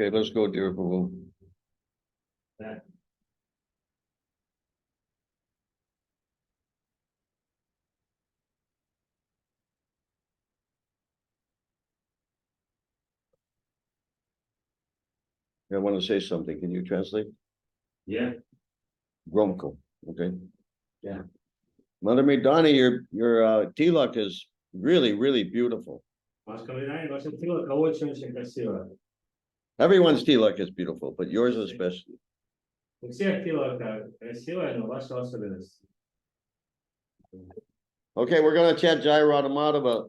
Okay, let's go, dear Prabhu. I want to say something. Can you translate? Yeah. Gromko. Okay. Yeah. Mother Madani, your tilak is really, really beautiful. Ваша стрелка очень-очень красивая. Everyone's tilak is beautiful, but yours especially. У всех стрелка красивая, но ваша особенность. Okay, we're going to chant Jai Radha Madhava.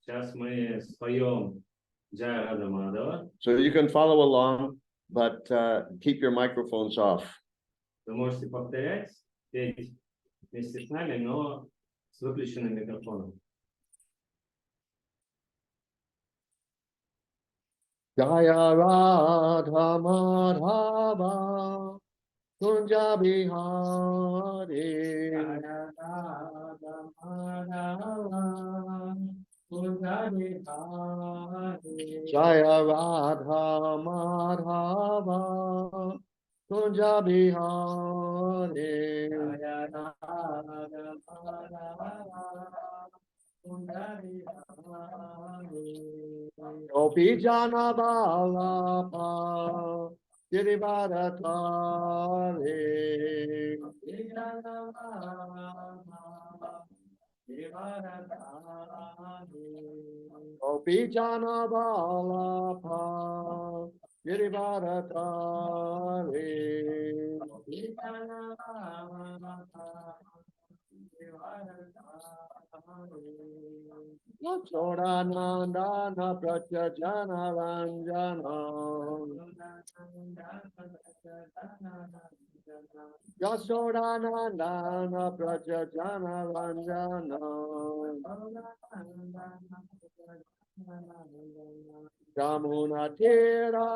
Сейчас мы споем Джая Рада Мадхава. So you can follow along, but keep your microphones off. Вы можете повторять, петь вместе с нами, но с выключенным микрофоном. Jaya Radha Madhava Kunja Bihari Jaya Radha Madhava Kunja Bihari Jaya Radha Madhava Kunja Bihari Jaya Radha Madhava Gopi Jana Balapa Girivaratari Gopi Jana Balapa Girivaratari Yashoda Nandana Pratyajana Ranjana Yashoda Nandana Pratyajana Ranjana Jamuna Tira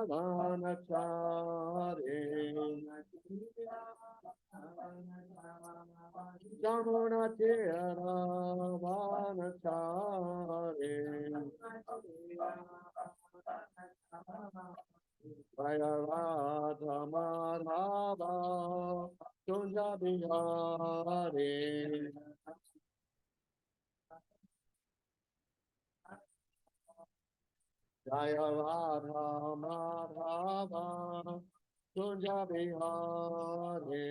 Vanachari Jamuna Tira Vanachari Jaya Radha Madhava Kunja Bihari Jaya Radha Madhava Kunja Bihari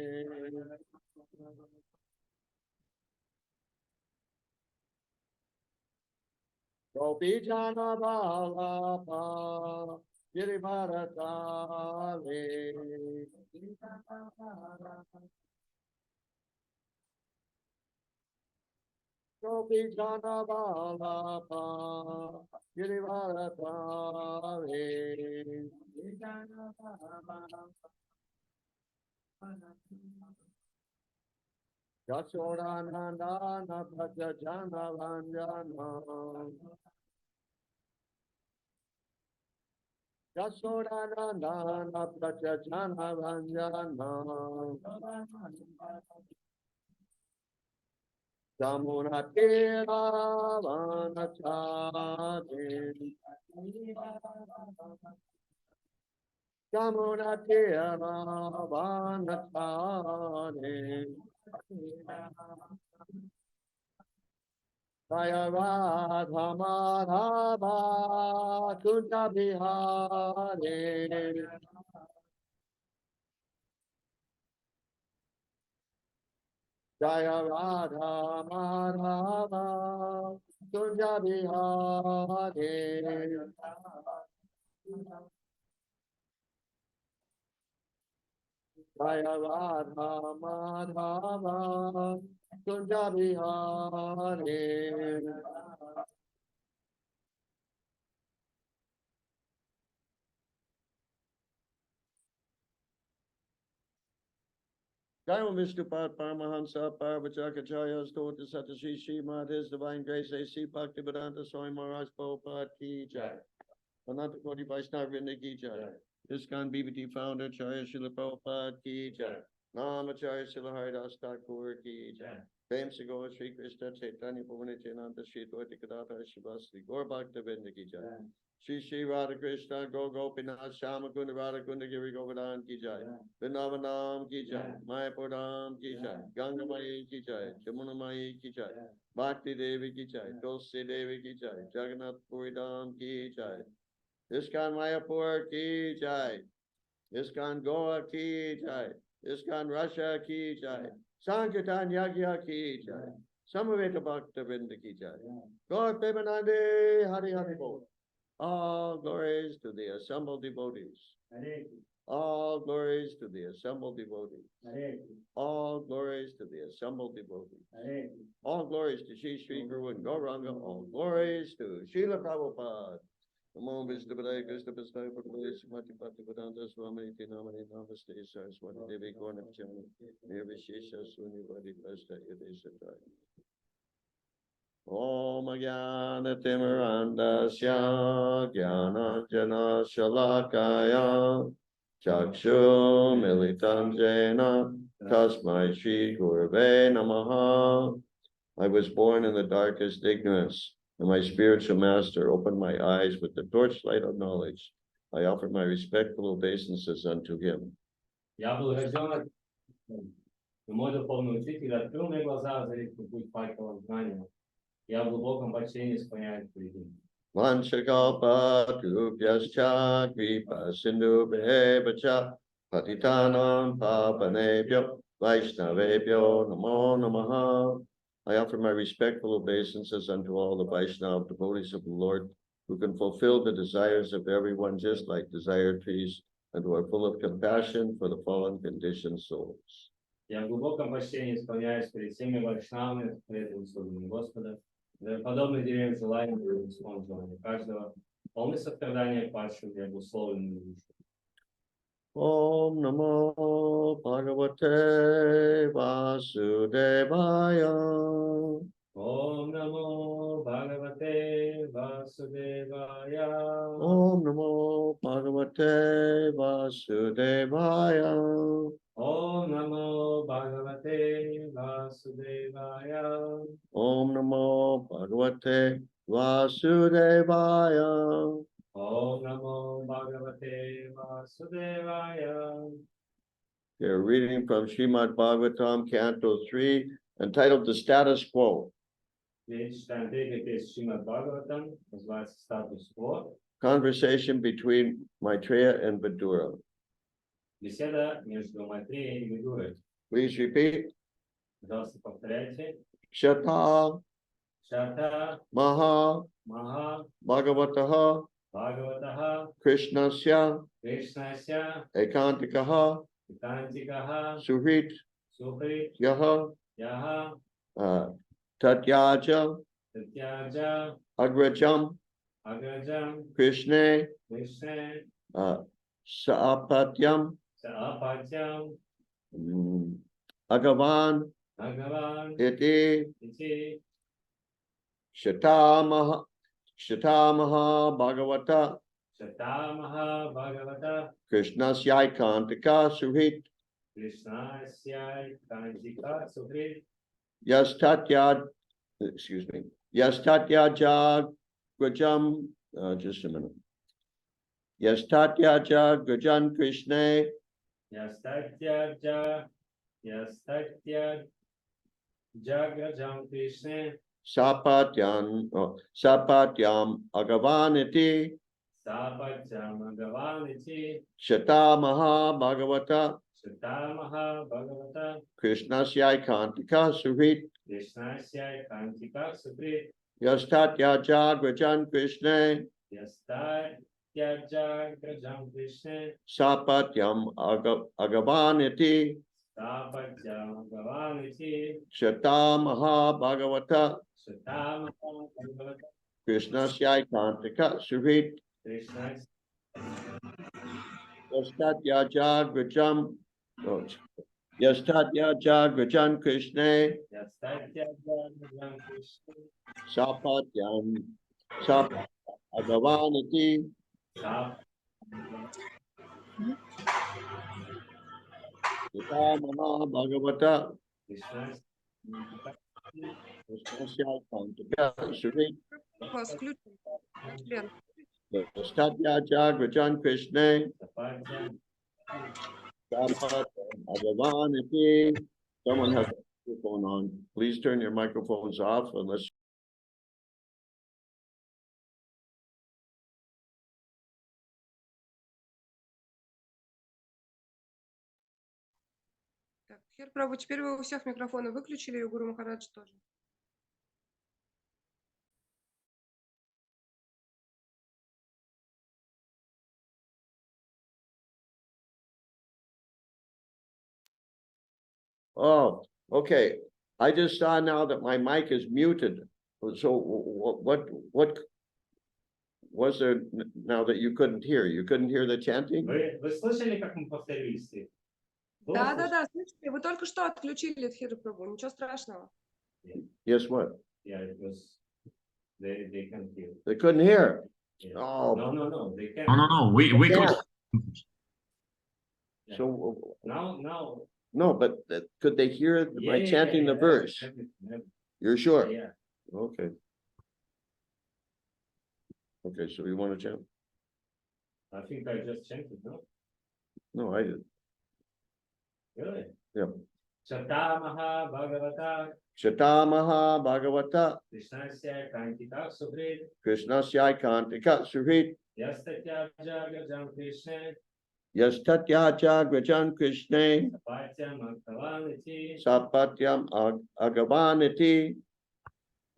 Gopi Jana Balapa Girivaratari Gopi Jana Balapa Girivaratari Yashoda Nandana Pratyajana Ranjana Yashoda Nandana Pratyajana Ranjana Jamuna Tira Vanachari Jamuna Tira Vanachari Jaya Radha Madhava Kunja Bihari Jaya Radha Madhava Kunja Bihari Jaya Radha Madhava Kunja Bihari Jaya Vishnupad Paramahansa Parvachakacharya Stota Satashi Srimad His Divine Grace A.C. Bhaktivedanta Swami Maharaj Prabhupada Ki Jai Ananta Koti Vaishnava Vrinda Ki Jai ISKCON BBT Founder Charya Srila Prabhupada Ki Jai Namacharya Srila Haridas Thakur Ki Jai Prem se Gaur Shri Krishna Chaitanya Bhuvane Chenanta Shri Dvaita Kadata Shivasri Gaur Bhakta Vrinda Ki Jai. Shri Shri Radha Krishna Go Gopinath Shama Kunda Radha Kunda Giri Govardhan Ki Jai. Vrindavanam Ki Jai. Mayapurdam Ki Jai. Ganga Mai Ki Jai. Jamuna Mai Ki Jai. Bhakti Devi Ki Jai. Tulsi Devi Ki Jai. Jagannath Puri Dham Ki Jai. ISKCON Mayapur Ki Jai. ISKCON Goa Ki Jai. ISKCON Russia Ki Jai. Sankirtan Yagya Ki Jai. Samaveta Bhakta Vrinda Ki Jai. Gaur Premanande Hari Hari Bol. All glories to the assembled devotees. All glories to the assembled devotees. All glories to the assembled devotees. All glories to Shri Shri Guru and Gauranga. All glories to Srila Prabhupada. Namo Vishnu Padaya Krishna Prasthaya Bhagavate Srimati Bhaktivedanta Swami Namani Namaste Saraswati Devi Gaurnapchami Nirvishesha Sunyavadi Prastha Yadeshataya. Om Jnana Timirandasya Jnananjana Shalakaya Chakshu Militam Jena Tasmai Shri Gurave Namaha. I was born in the darkest ignorance, and my spiritual master opened my eyes with the torchlight of knowledge. I offer my respectful obeisances unto him. Я был рожден, и мой духовный учитель открыл мне глаза, озарив путь факелом знания. Я в глубоком почтении склоняюсь перед ним. Vanchakalpa tubhyascha kripa sindhubhyevacha patitanam papanebhyo vaishnavebhyo namo namaha. I offer my respectful obeisances unto all the Vaishnava devotees of the Lord, who can fulfill the desires of everyone just like desire trees, and who are full of compassion for the fallen conditioned souls. Я в глубоком почтении склоняюсь перед всеми вайшнавами, преданными слугами Господа, подобно деревьям желаниям и исполнению каждого, полный сострадания падшим и обусловленным душам. Om Namo Bhagavate Vasudevaya. Om Namo Bhagavate Vasudevaya. Om Namo Bhagavate Vasudevaya. Om Namo Bhagavate Vasudevaya. Om Namo Bhagavate Vasudevaya. Om Namo Bhagavate Vasudevaya. They're reading from Srimad Bhagavatam, Canto 3, entitled The Status Quo. Здесь читаем третью песню Шримад Бхагаватам, называется «Статус Кво». Conversation between Maitreya and Vidura. Беседа между Майтреей и Видурой. Please repeat. Пожалуйста, повторяйте. Shata Шата Maha Маха Bhagavataha Бхагаватаха Krishnasya Кришнася Ekantikaha Икантикаха Suhrit Сухрит Yaha Яха Tatyaja Татьяджа Agrajam Аграджам Krishne Кришне Saapatyam Саапатям Agavan Бхагаван Iti Ити Shatamaha Bhagavata Шатамаха Бхагавата Krishnasya Ekantika Suhrit Кришнасяй Кантика Сухрит Yastatya Yastatyaja Grajam just a minute. Yastatyaja Grajan Krishne Ястатья Джаграджам Кришне Sapatyam Agavaniti Сапатям Агаванити Shata Maha Bhagavata Шатамаха Бхагавата Krishnasya Ekantika Suhrit Кришнасяй Кантика Сухрит Yastatyaja Grajan Krishne Ястатья Джаграджам Кришне Sapatyam Agavaniti Сапатям Агаванити Shata Maha Bhagavata Шатамаха Бхагавата Krishnasya Ekantika Suhrit Кришнасяй Yastatyaja Grajam Yastatyaja Grajan Krishne Ястатья Джаграджам Кришне Sapatyam Agavaniti Сап Shata Maha Bhagavata Кришнасяй Вас включен. Член. Statya Jagrajan Krishna Сапатья, Sapat Bhagavaniti. Someone has a microphone on. Please turn your microphones off unless. Так, Хер Прабу, теперь вы у всех микрофоны выключили, и у Гуру Махарадж тоже. Oh, okay. I just saw now that my mic is muted. So what was there now that you couldn't hear? You couldn't hear the chanting? Вы слышали, как мы повторили стих? Было Да, слышно? да, слышите, вы только что отключили Хер Прабу, ничего страшного. Yes, what? Yeah, it was, they can't hear. They couldn't hear. Yeah. Oh. No, they can't. No. We could. Yeah. So Now. no, but could they hear Yeah, by chanting the verse? everything. You're sure? Yeah. Okay. Okay, so you want to chant? I think I just chanted, no? No, I didn't. Really? Yeah. Chatamaha Bhagavata Shatamaha Bhagavata Krishnasya Kantika Subhrit Krishnasya Kantika Suhrit Yastatya Jagajam Krishna Yastatya Jagrajan Krishna Sapatyam Akavaniti. Sapatyam Agavaniti.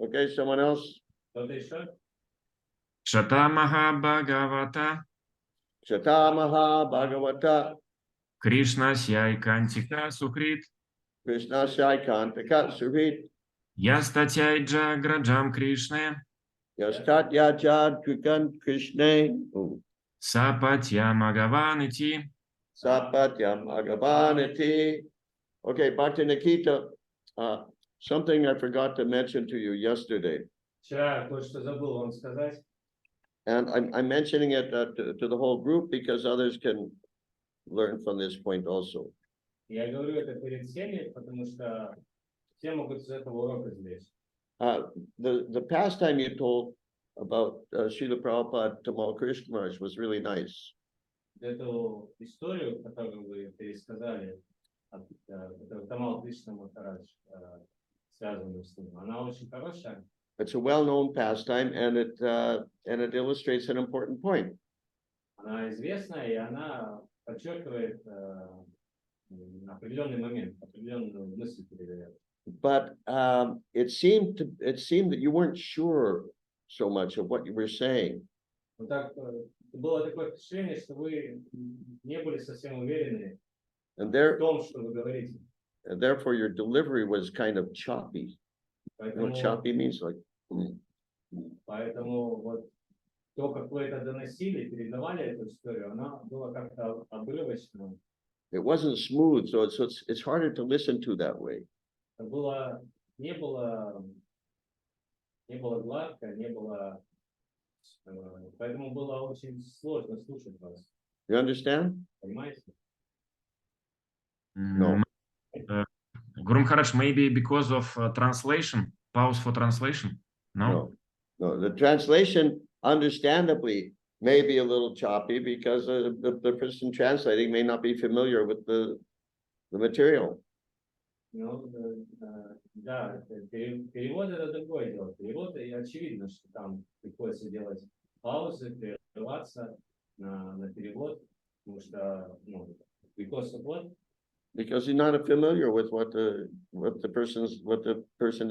Okay, someone else? Кто-то еще? Шатамаха Бхагавата Shatamaha Bhagavata Кришна Сяйкантика Сухрит Krishnasya Kantika Suhrit Ястатяй Джаграджам Кришне Yastatya Jagrajan Krishna Сапатьям Агаванити. Sapatyam Agavaniti. Okay, Bhakti Nikita, something I forgot to mention to you yesterday, Вчера кое-что забыл вам сказать. and I'm mentioning it to the whole group because others can learn from this point also. Я говорю это перед всеми, потому что все могут из этого урока извлечь. The past time you told about Srila Prabhupada Tamal Krishna Maharaj was really nice. Эту историю, которую вы пересказали, которую Тамал Кришна Махарадж связанную с ним, она очень хорошая. It's a well-known pastime, and it illustrates an important point. Она известная, и она подчеркивает определенный момент, определенную мысль передает. But it seemed that you weren't sure so much of what you were saying. Но так было такое впечатление, что вы не были совсем уверены And в том, что вы говорите. therefore your delivery was kind of choppy. You know what choppy means? Like, Поэтому вот то, как вы это доносили, передавали эту историю, она была как-то обрывочная. it wasn't smooth, so it's harder to listen to that way. Это было, не было гладко, не было, поэтому было очень сложно слушать вас. You understand? Понимаете? No. Guru Maharaj, maybe because of translation, pause for translation? No? No, the translation understandably may be a little choppy because the person translating may not be familiar with the material. Ну, да, перевод это другое дело. Перевод, и очевидно, что там приходится делать паузы, прерываться на перевод, потому что, ну, because of what? Because you're not familiar with what the person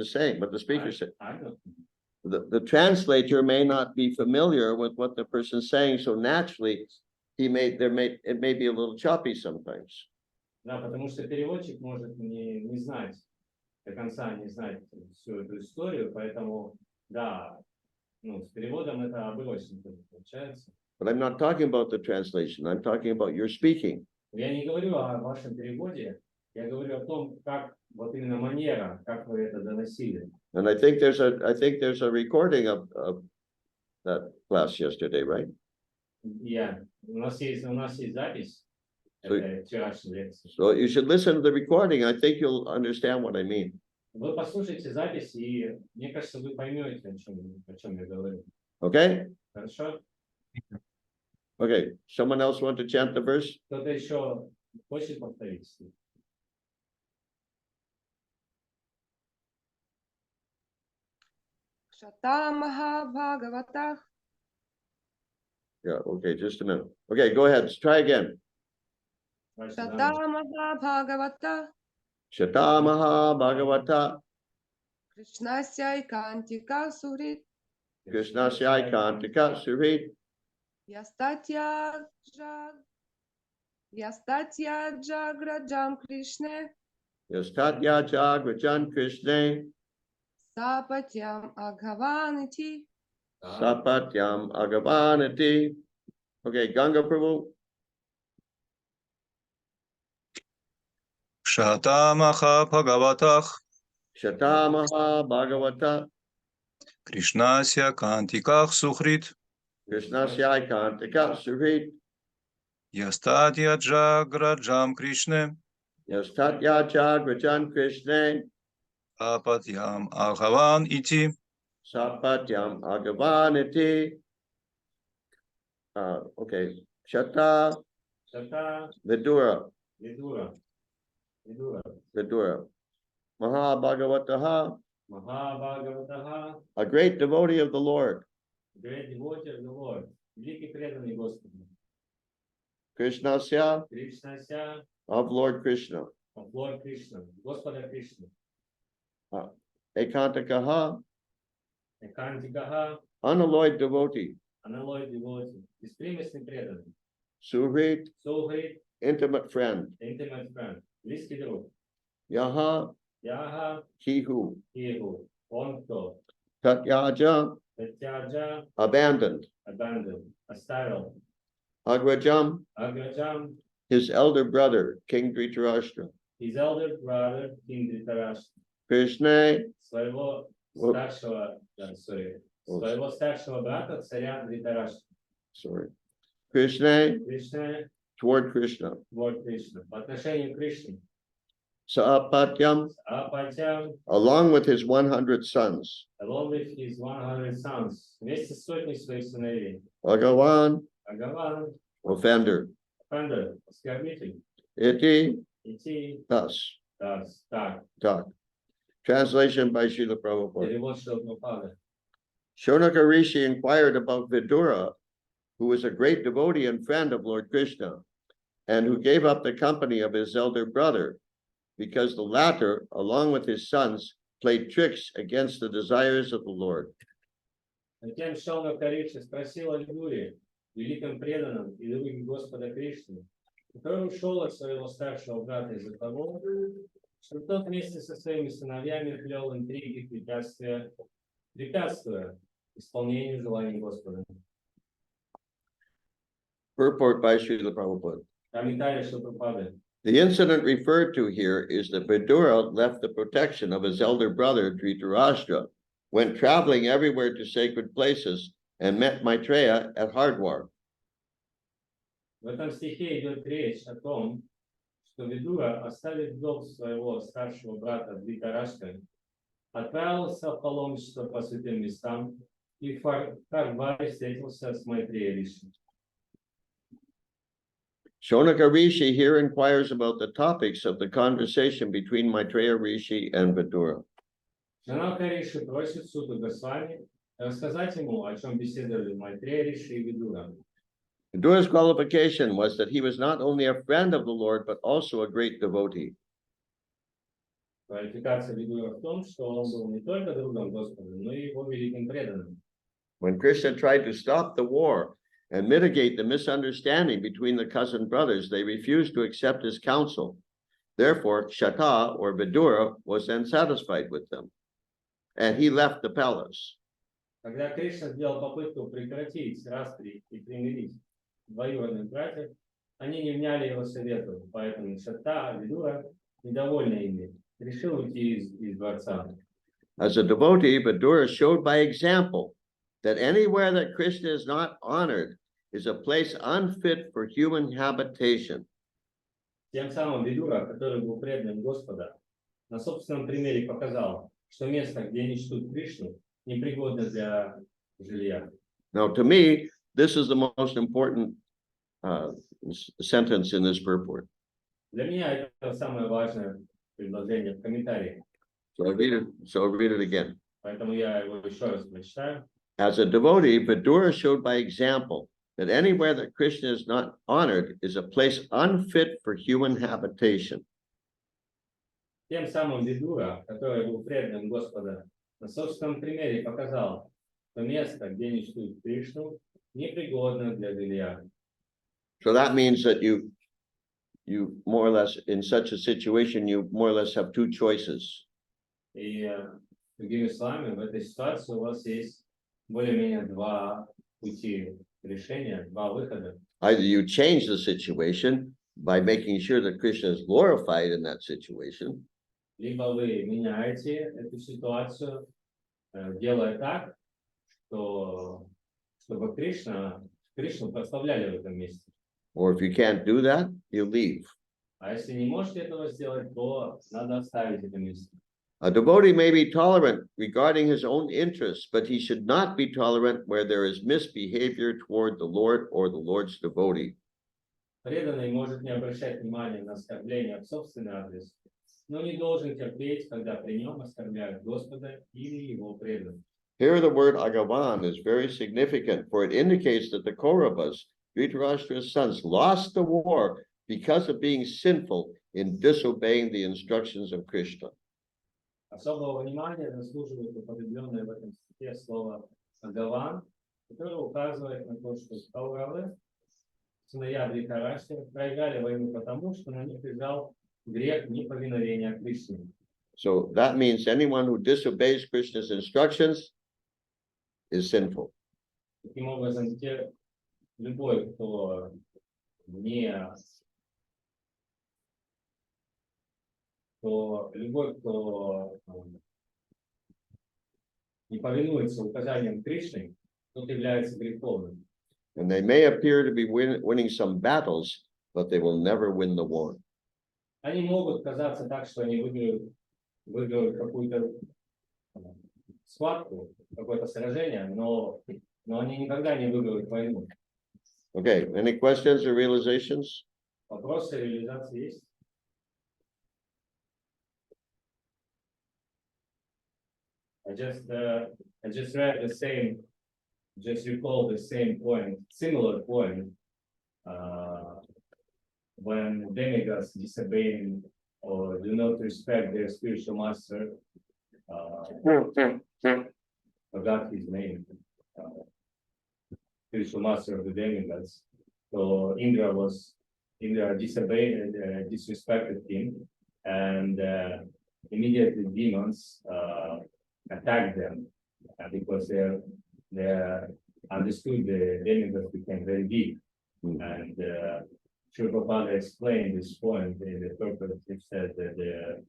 is saying, what the speaker said. I know. The translator may not be familiar with what the person's saying, so naturally it may be a little choppy sometimes. Да, потому что переводчик может не знать, до конца не знать всю эту историю, поэтому, да, ну, с переводом это обрывочно получается. But I'm not talking about the translation, I'm talking about your speaking. Я не говорю о вашем переводе, я говорю о том, как вот именно манера, как вы это доносили. And I think there's a recording of that class yesterday, right? У нас есть запись So- этой вчерашней лекции. So you should listen to the recording. I think you'll understand what I mean. Вы послушайте запись, и мне кажется, вы поймете, о чем я говорю. Okay? Хорошо? Okay. Someone else want to chant the verse? Кто-то еще хочет повторить? Шатамаха Бхагаватах. Yeah, okay, just a minute. Okay, go ahead. Try again. Дальше заново. Шатамаха Бхагавата. Shatamaha Bhagavata Кришнасya Икантика Сурит. Krishnasya Kantika Surit Ястатья Джаграджам Кришне. Yastatya Jagrajan Krishne Сапатям Агаванити. Sapatyam Agavanati. Okay, Ganga Prabhu. Шатамаха Бхагаватах Shatamaha Bhagavata Кришнася Кантиках Сухрит Krishnasya Kantika Surit Ястадья Джаграджам Кришне Yastatya Jagrajan Krishne Апатьям Агаван Ити. Sapatyam Agavanati. Okay. Shata Шата, Vidura. Видура. Видура. Vidura. Mahabhagavataha, Махабхагаватаха. a great devotee of the Lord. Great devotee of the Lord. Великий преданный Господу. Krishnasya, Кришнася, of Lord Krishna. of Lord Krishna. Господа Кришна. Ekantakaha, Экантикаха. unalloyed devotee. Аналой devotee. Беспримесный преданный. Suhrit, Сухрит. intimate friend. Intimate friend. Близкий друг. Yaha, Яха. he who. Его. Он кто? Tatyaja, Татьяджа. abandoned. Abandoned. Оставил. Agrajam, Аграджам. his elder brother, King Dhritarashtra. His elder brother, King Dhritarashtra. Krishna, Своего Вот. старшего, sorry, Вот. своего старшего брата, царя Dhritarashtra. sorry. Krishna, Кришна, toward Krishna. Lord Krishna. По отношению к Кришне. Saapatyam, Апатям, along with his 100 sons. along with his 100 sons. Вместе с сотней своих сыновей. Bhagavan, Агаван, offender. Фендер, оскорбитель. Iti, Идти, thus. так. Tak. Translation by Srila Prabhupada. Перевод Шилпрапады. Shonaka Rishi inquired about Vidura, who was a great devotee and friend of Lord Krishna, and who gave up the company of his elder brother, because the latter, along with his sons, played tricks against the desires of the Lord. Затем Шонка Риши спросил о Видуре, великом преданном и друге Господа Кришны, который ушел от своего старшего брата из-за того, что тот вместе со своими сыновьями плел интриги, препятствуя исполнению желаний Господа. Purport by Srila Prabhupada. Комментарий Шилпрапады. The incident referred to here is that Vidura left the protection of his elder brother Dhritarashtra, went traveling everywhere to sacred places, and met Maitreya at Hardwar. В этом стихе идет речь о том, что Видура, оставив дом своего старшего брата Dhritarashtra, отправился в паломничество по святым местам и в Хардваре встретился с Майтреей Риши. Shonaka Rishi here inquires about the topics of the conversation between Maitreya Rishi and Vidura. Шонака Риши просит Сута Госвами рассказать ему, о чем беседовали Майтрея Риши и Видура. Vidura's qualification was that he was not only a friend of the Lord, but also a great devotee. Квалификация Видура в том, что он был не только другом Господа, но и его великим преданным. When Krishna tried to stop the war and mitigate the misunderstanding between the cousin brothers, they refused to accept his counsel. Therefore, Shata or Vidura was then satisfied with them, and he left the palace. Когда Кришна сделал попытку прекратить распри и примирить двоюродных братьев, они не вняли его совету, поэтому Шата, Видура, недовольный ими, решил уйти из дворца. As a devotee, Vidura showed by example that anywhere that Krishna is not honored is a place unfit for human habitation. Тем самым Видура, который был преданным Господа, на собственном примере показал, что место, где они чтут Кришну, непригодно для жилья. Now, to me, this is the most important sentence in this purport. Для меня это самое важное предложение в комментарии. So I'll read it again. Поэтому я его еще раз прочитаю. As a devotee, Vidura showed by example that anywhere that Krishna is not honored is a place unfit for human habitation. Тем самым Видура, который был преданным Господа, на собственном примере показал, что место, где не чтут Кришну, непригодно для жилья. So that means that you more or less, in such a situation, you more or less have two choices. И другими словами, в этой ситуации у вас есть более-менее два пути решения, два выхода. Either you change the situation by making sure that Krishna is glorified in that situation, Либо вы меняете эту ситуацию, делая так, чтобы Кришну прославляли в этом месте. or if you can't do that, you leave. А если не можете этого сделать, то надо оставить это место. A devotee may be tolerant regarding his own interests, but he should not be tolerant where there is misbehavior toward the Lord or the Lord's devotee. Преданный может не обращать внимания на оскорбления в собственный адрес, но не должен терпеть, когда при нем оскорбляют Господа или его преданных. Here the word Agavan is very significant, for it indicates that the Kauravas, Dhritarashtra's sons, lost the war because of being sinful in disobeying the instructions of Krishna. Особого внимания заслуживает употребленное в этом стихе слово «агаван», которое указывает на то, что Кауравы, сыновья Dhritarashtra, проиграли войну потому, что на них лежал грех неповиновения Кришне. So that means anyone who disobeys Krishna's instructions is sinful. Таким образом, любой, кто не повинуется указаниям Кришны, тот является греховным. And they may appear to be winning some battles, but they will never win the war. Они могут казаться так, что они выиграют какую-то схватку, какое-то сражение, но они никогда не выиграют войну. Okay, any questions or realizations? Вопросы реализации есть? I just read the same, just recall the same point, similar point, when demigods disobeying or do not respect their spiritual master, forgot his name, spiritual master of the demigods. So Indra disobeyed and disrespected him, and immediately demons attacked them because they understood the demigods became very big. And Srila Prabhupada explained this point in the purpose. He said that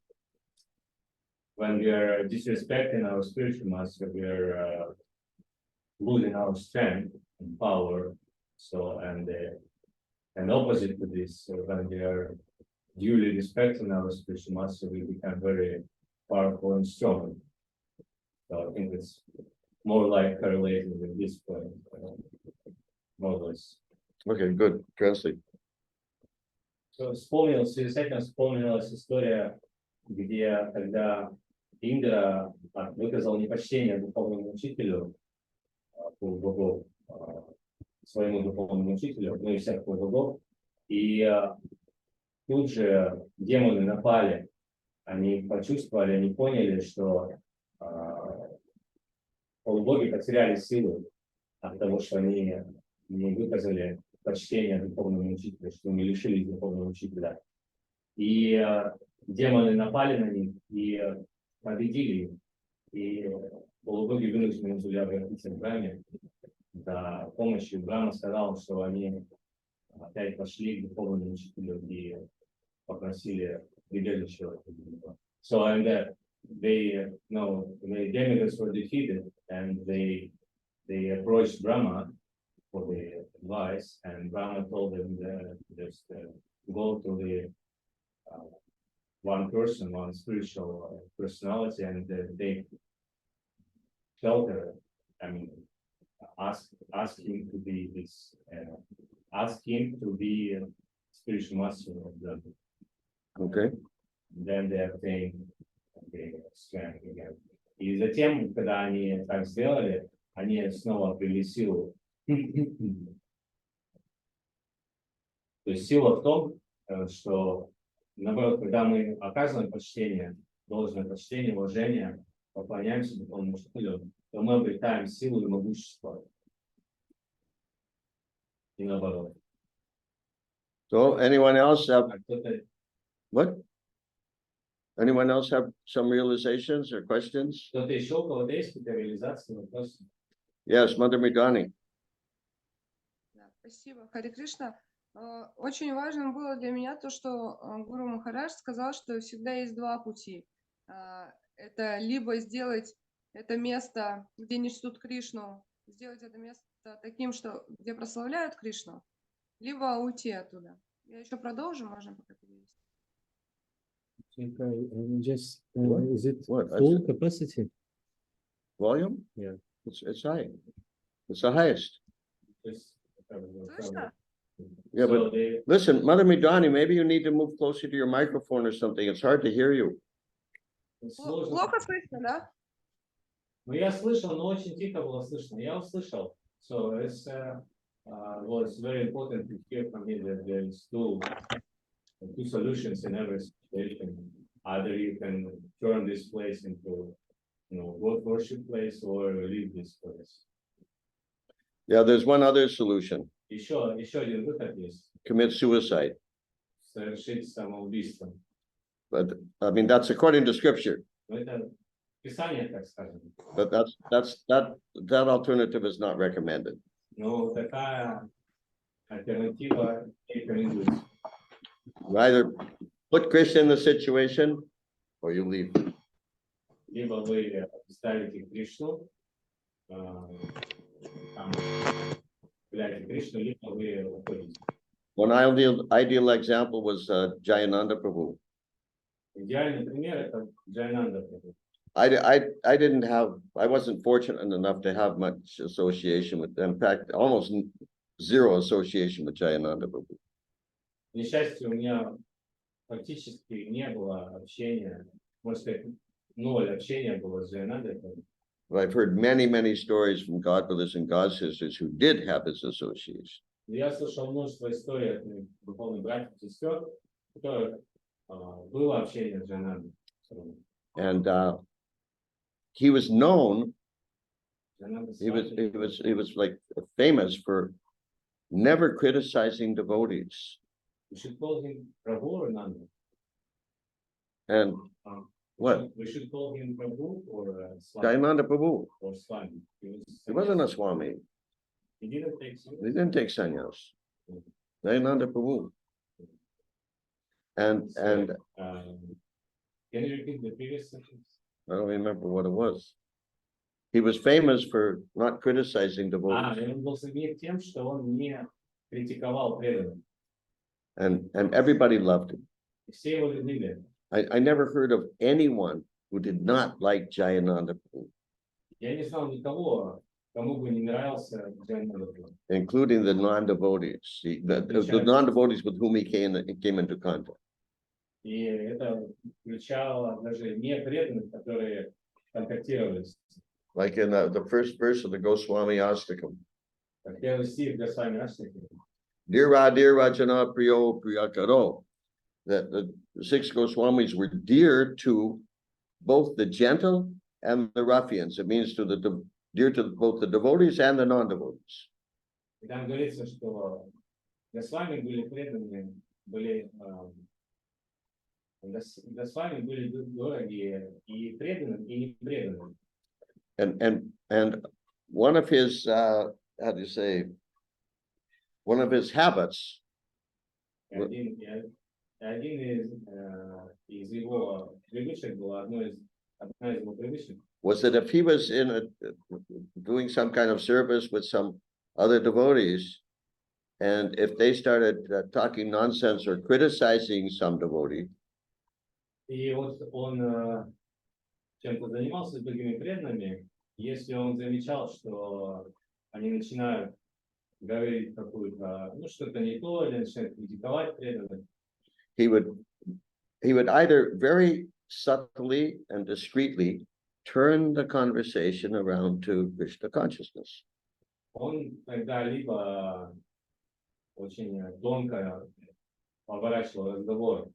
when we are disrespecting our spiritual master, we are losing our strength and power. So, and opposite to this, when we are duly respecting our spiritual master, we become very powerful and strong. So I think it's more like correlated with this point, more or less. Okay, good. Translate. В связи с этим вспомнилась история, где когда Индра выказал непочтение духовному учителю, богов, своему духовному учителю, ну и всех богов, и тут же демоны напали, они почувствовали, они поняли, что полубоги потеряли силу от того, что они не выказали почтение духовному учителю, что мы лишились духовного учителя. И демоны напали на них и победили их. И полубоги вынуждены были обратиться к Брахме за помощью. Брахма сказал, что они опять пошли к духовному учителю и попросили прибежище. So and the demigods were defeated, and they approached Brahma for the advice, and Brahma told them just go to the one person, one spiritual personality, and they shelter. I mean, ask him to be this. Ask him to be a spiritual master of them. Okay. Then they obtain strength again. И затем, когда они так сделали, они снова обрели силу. То есть сила в том, что, наоборот, когда мы оказываем почтение, должное почтение, уважение, поклоняемся духовному учителю, то мы обретаем силу и могущество. И наоборот. So anyone else have, А кто-то what? Anyone else have some realizations or questions? еще у кого-то есть какие-то реализации, вопросы? Yes, Mother Midani. Да, спасибо, Харе Кришна. Очень важным было для меня то, что Гуру Махарадж сказал, что всегда есть два пути. Это либо сделать это место, где не чтут Кришну, сделать это место таким, что где прославляют Кришну, либо уйти оттуда. Я еще продолжу, можно пока перевести. Just What? is it What? full capacity? Volume? Yeah. It's high. It's the highest. То есть, Слышно? Yeah, so but they- listen, Mother Midani, maybe you need to move closer to your microphone or something. It's hard to hear you. сложно. Плохо слышно, да? Ну, я слышал, но очень тихо было слышно. Я услышал. So it's was very important to hear from me that there is two solutions in every situation. Either you can turn this place into, God worship place or leave this place. Yeah, there's one other solution. Еще один выход есть. Commit suicide. Совершить самоубийство. But I mean, that's according to scripture. Но это Писание, так скажем. But that alternative is not recommended. Но такая альтернатива не рекомендуется. You either put Krishna in the situation or you leave. Либо вы ставите Кришну, там, являете Кришну, либо вы уходите. One ideal example was Jayananda Prabhu. Идеальный пример это Джайнанда. I wasn't fortunate enough to have much association with, in fact, almost zero association with Jayananda Prabhu. К несчастью, у меня практически не было общения, можно сказать, 0 общения было с Джайнандой. But I've heard many stories from godbrothers and god sisters who did have this association. Я слышал множество историй от духовных братьев и сестер, у которых было общение с Джайнандой. And he was known, Джайнанда he was like famous for never criticizing devotees. We should call him Prabhu or Nanda? And what? We should call him Prabhu or Swami? Jayananda Prabhu, Or Swami. he wasn't a Swami. He didn't take He didn't take sannyas. Jayananda Prabhu. And Can you repeat the previous sentence? I don't remember what it was. He was famous for not criticizing И devotees. он был знаменит тем, что он не критиковал преданных. And everybody loved him. И все его любили. I never heard of anyone who did not like Jayananda Prabhu, Я не знал никого, кому бы не нравился Джайнанда Прабhu. including the non-devotees, the non-devotees with whom he came into contact. И это включало даже не преданных, которые контактировали. Like in the first verse of the Goswami Astakam. Как первый стих для Свами Аштаки. Dira Jana Priyo Priyakaro. That the 6 Goswamis were dear to both the gentle and the ruffians. It means dear to both the devotees and the non-devotees. И там говорится, что для Свами были преданные, для Свами были дороги и преданным, и непреданным. And one of his one of his habits И один из его привычек была одна из его привычек. was that if he was doing some kind of service with some other devotees, and if they started talking nonsense or criticizing some devotee, И вот он чем-то занимался с другими преданными, если он замечал, что они начинают говорить какую-то, ну, что-то не то, или начинают критиковать преданных, he would either very subtly and discreetly turn the conversation around to Krishna consciousness, он тогда либо очень тонко поворачивал разговор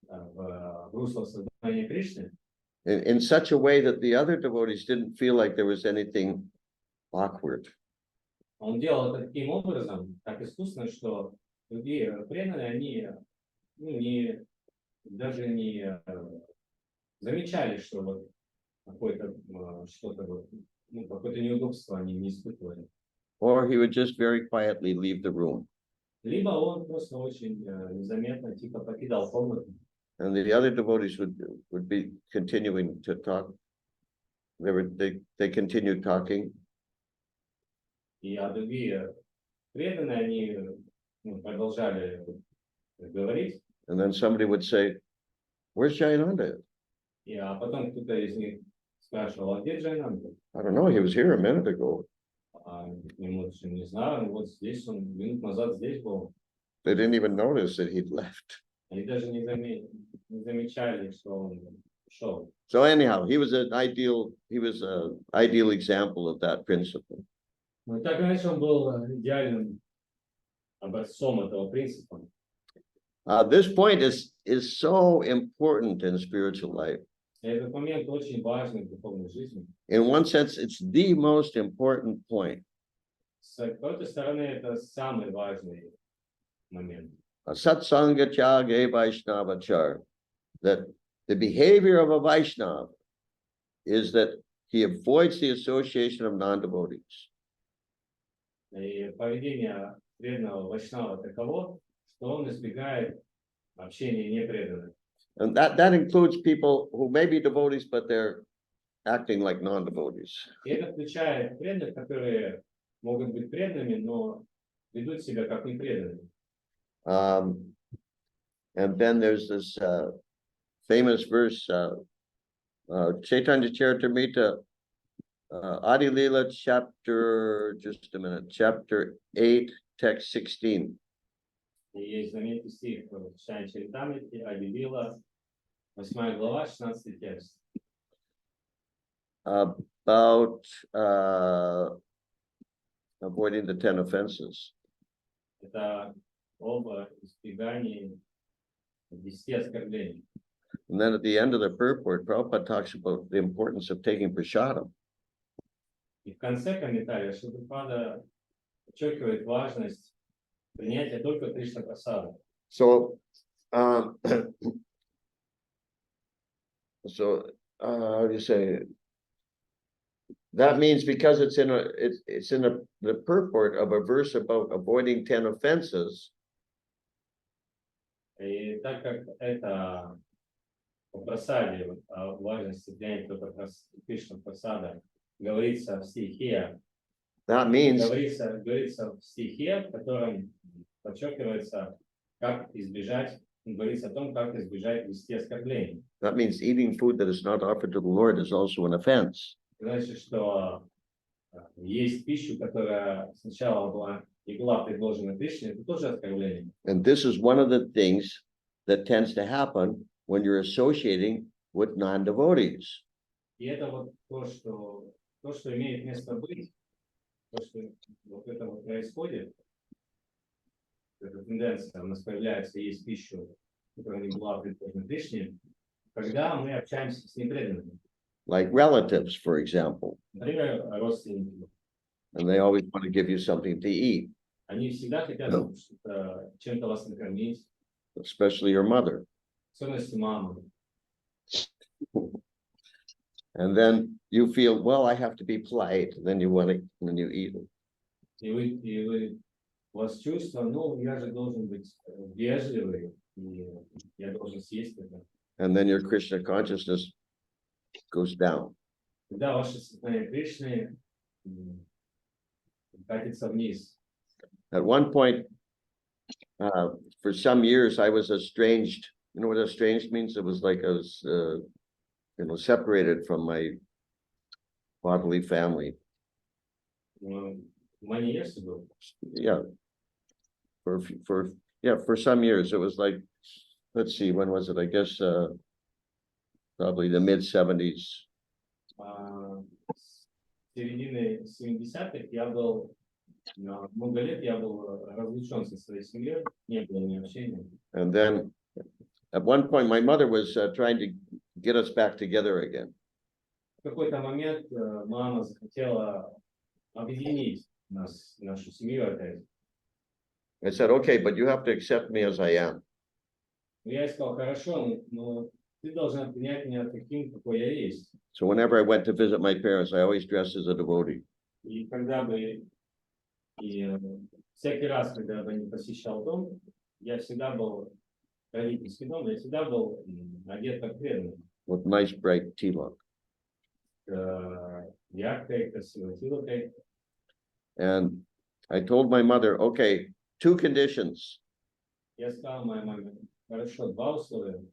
в русло сознания Кришны, in such a way that the other devotees didn't feel like there was anything awkward. он делал это таким образом, так искусно, что другие преданные, они ну, даже не замечали, что вот какое-то что-то вот, ну, какое-то неудобство они не испытывали. Or he would just very quietly leave the room. Либо он просто очень незаметно, тихо покидал комнату, And the other devotees would be continuing to talk. They continued talking, и другие преданные, они продолжали говорить, and then somebody would say, "Where's Jayananda?" а потом кто-то из них спрашивал, а где Джайнанда? I don't know. He was here a minute ago. Ему не знаю, вот здесь он, минут назад здесь был. They didn't even notice that he'd left. Они даже не замечали, что он ушел. So anyhow, he was an ideal example of that principle. Ну, так иначе он был идеальным образцом этого принципа. This point is so important in spiritual life. И этот момент очень важный в духовной жизни. In one sense, it's the most important point. С какой-то стороны, это самый важный момент. Satsanga Tyage Vaishnavachar, that the behavior of a Vaishnava is that he avoids the association of non-devotees. И поведение преданного вайшнава таково, что он избегает общения непреданных. And that includes people who may be devotees, but they're acting like non-devotees. И это включает преданных, которые могут быть преданными, но ведут себя как непреданные. And then there's this famous verse, Chaitanya Charitamrita, Adi Leela, chapter 8, text 16. И есть знаменитый стих в Чайтанья Чаритамрите, Ади Лила, 8 глава, 16 текст. About avoiding the 10 offenses. Это об избегании 10 оскорблений. And then at the end of the purport, Prabhupada talks about the importance of taking prasadam. И в конце комментария Шрила подчеркивает важность принятия только Кришна Прасада. So, how do you say? That means because it's in the purport of a verse about avoiding 10 offenses. И так как это о прасаде, о важности принятия только Кришна Прасада, говорится в стихе, That means говорится в стихе, в котором подчеркивается, как избежать, говорится о том, как избежать 10 оскорблений. that means eating food that is not offered to the Lord is also an offense. Значит, что есть пищу, которая сначала не была предложена Кришне, это тоже оскорбление. And this is one of the things that tends to happen when you're associating with non-devotees. И это вот то, что имеет место быть, то, что вот это вот происходит, эта тенденция, у нас появляется, есть пища, которая не была предложена Кришне, когда мы общаемся с непреданными. Like relatives, for example, Например, родственники. and they always want to give you something to eat, Они всегда хотят чем-то вас накормить, especially your mother. в особенности мамы. And then you feel, well, I have to be polite, and then you want it, and then you eat it. И у вас чувство, ну, я же должен быть вежливый, и я должен съесть это. And then your Krishna consciousness goes down. Когда ваше сознание Кришны катится вниз. At one point, for some years, I was estranged You know what estranged means? It was like I was, separated from my bodily family. Many years ago. Yeah. For some years, it was like, let's see, when was it? I guess, probably the mid-70s. С середины 70-х я был, много лет я был разлучен со своей семьей, не было ни общения. And then at one point, my mother was trying to get us back together again. В какой-то момент мама захотела объединить нас, нашу семью опять. I said, okay, but you have to accept me as I am. Я ей сказал, хорошо, но ты должна принять меня таким, какой я есть. So whenever I went to visit my parents, I always dressed as a devotee. И всякий раз, когда я не посещал дом, я всегда был, родительский дом, я всегда был одет как преданный. With nice bright tilak. Яркой, красивой тилокой. And I told my mother, okay, 2 conditions. Я сказал моей маме, хорошо, 2 условия.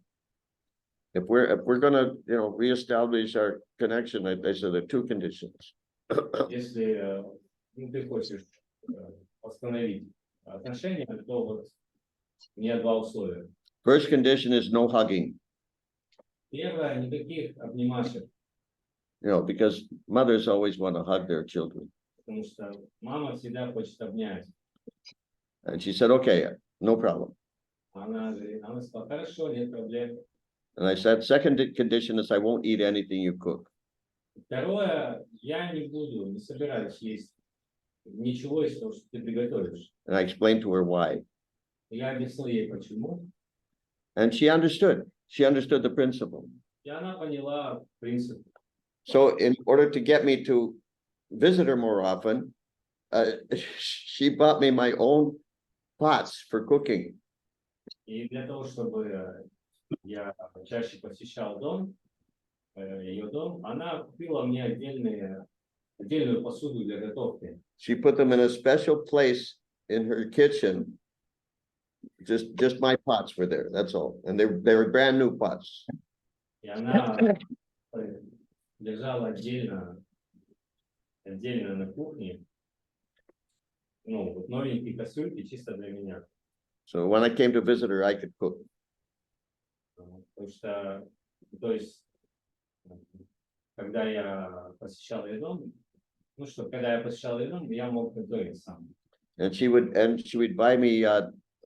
If we're gonna, reestablish our connection, I said there are 2 conditions. Если ты хочешь восстановить отношения, то вот у меня 2 условия. First condition is no hugging, Первое, никаких обнимашек, because mothers always want to hug their children. потому что мама всегда хочет обнять. And she said, okay, no problem. Она сказала, хорошо, нет проблем. And I said, second condition is I won't eat anything you cook. Второе, я не собираюсь есть ничего из того, что ты приготовишь. And I explained to her why. Я объяснил ей, почему. And she understood. She understood the principle. И она поняла принцип. So in order to get me to visit her more often, she bought me my own pots for cooking. И для того, чтобы я чаще посещал дом, ее дом, она купила мне отдельную посуду для готовки. She put them in a special place in her kitchen. Just my pots were there, that's all. And they were brand new pots. И она держала отдельно на кухне, вот новенькие кастрюльки чисто для меня. So when I came to visit her, I could cook. Потому что, то есть, когда я посещал ее дом, я мог готовить сам. And she would buy me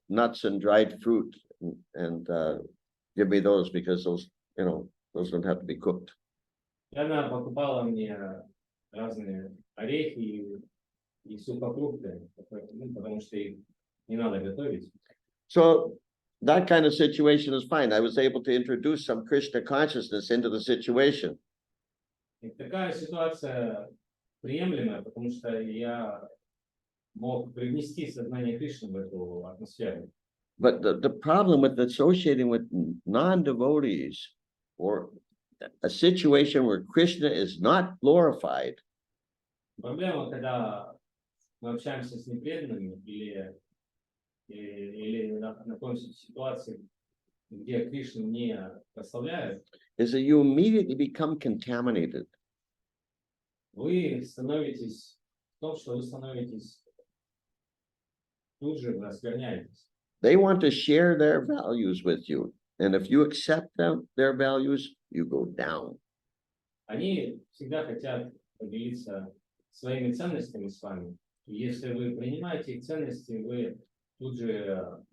nuts and dried fruit and give me those because those don't have to be cooked. И она покупала мне разные орехи и сухофрукты, потому что их не надо готовить. So that kind of situation is fine. I was able to introduce some Krishna consciousness into the situation. И такая ситуация приемлемая, потому что я мог привнести сознание Кришны в эту атмосферу. But the problem with associating with non-devotees or a situation where Krishna is not glorified. Проблема, когда мы общаемся с непреданными или находимся в ситуации, где Кришну не прославляют, Is that you immediately become contaminated. вы становитесь в том, что вы становитесь тут же оскверняетесь. They want to share their values with you. And if you accept their values, you go down. Они всегда хотят поделиться своими ценностями с вами. И если вы принимаете их ценности, вы тут же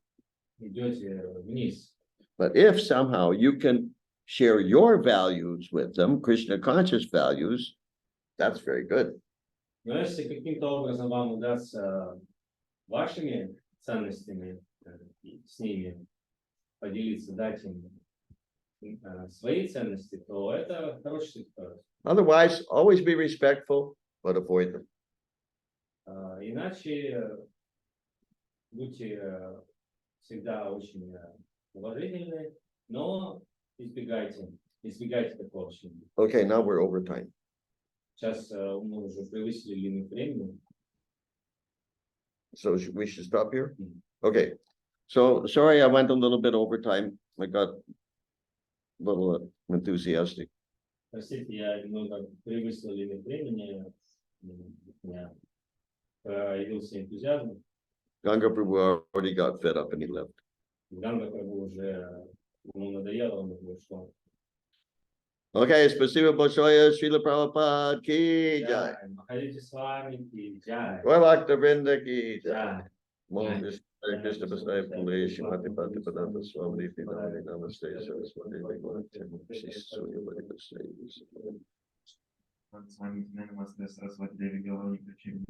идете вниз. But if somehow you can share your values with them, Krishna conscious values, that's very good. Но если каким-то образом вам удастся вашими ценностями с ними поделиться, дать им свои ценности, то это хороший ситуация. Otherwise, always be respectful, but avoid them. Иначе будьте всегда очень уважительны, но избегайте такого общения. Okay, now we're over time. Сейчас мы уже превысили лимит времени. So we should stop here? Okay. So sorry, I went a little bit over time. I got a little enthusiastic. Простите, я немного превысил лимит времени. У меня появился энтузиазм. Ganga Prabhu already got fed up and he left. Ганга Прабху уже ему надоело, он уже ушел. Okay, спасибо большое, Шрила Прабhupada ki jai. Махариджи с вами, и джай. Bhakta Vrinda ki jai. Джай. Mom Krishna Pasaya Pule, Shimati Pati Padanta Swami, Pinamani Namaste, Saraswati, Bhagavatam, Surya Bhakti Pasaya. С вами, Нamaste, Сарасвати Деви, Гелани, Причем,